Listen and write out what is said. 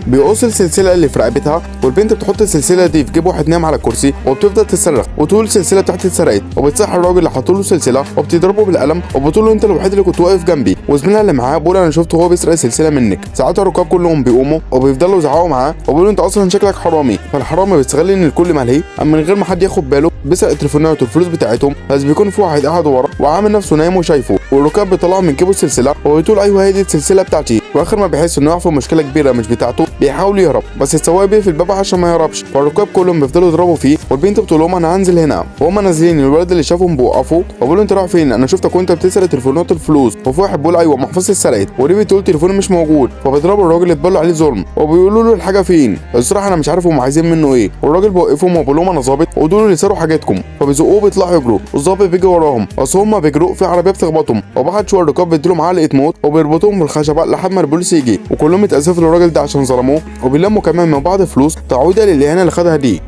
بيقص السلسله اللي في رقبتها، والبنت بتحط السلسله دي في جيب واحد نام على الكرسي وبتفضل تصرخ وتقول السلسله بتاعتي اتسرقت، وبتصحى الراجل اللي حاط له السلسله وبتضربه بالقلم وبتقول له انت الوحيد اللي كنت واقف جنبي، وزميلها اللي معاه بيقول انا شفته وهو بيسرق السلسله منك. ساعتها الركاب كلهم بيقوموا وبيفضلوا يزعقوا معاه وبيقولوا انت اصلا شكلك حرامي. فالحرامي بيستغل ان الكل ملهي من غير ما حد ياخد باله بيسرق التليفونات والفلوس بتاعتهم، بس بيكون في واحد قاعد ورا وعامل نفسه نايم وشايفه، والركاب بيطلعوا من جيبه السلسله وبيقول ايوه هي دي السلسله بتاعتي. واخر ما بيحس انه يقع في مشكله كبيره مش بتاعته بيحاول يهرب، بس السواق بيقفل الباب عشان ما يهربش، فالركاب كلهم بيفضلوا يضربوا فيه، والبنت بتقول لهم انا هنزل هنا. وهم نازلين الولد اللي شافهم بيوقفوا وبيقول له انت رايح فين؟ انا شفتك وانت بتسرق تليفونات الفلوس. وفي واحد بيقول ايوه محفظتي اتسرقت، وريبي بتقول تليفوني مش موجود، فبيضربوا الراجل اللي اتبلوا عليه ظلم وبيقولوا له الحاجه فين. الصراحه انا مش عارف هم عايزين منه ايه، والراجل بيوقفهم وبيقول لهم انا ظابط ودول اللي سرقوا حاجاتكم، فبيزقوه بيطلعوا يجروا والظابط بيجي وراهم، بس هم بيجروا في عربيه بتخبطهم، وبعد شويه الركاب بيديلهم علقه موت وبيربطوهم بالخشبه لحد ما البوليس يجي، وكلهم اتاسفوا للراجل ده عشان ظلموه وبيلموا كمان من بعض فلوس تعويضا للاهانه اللي خدها دي.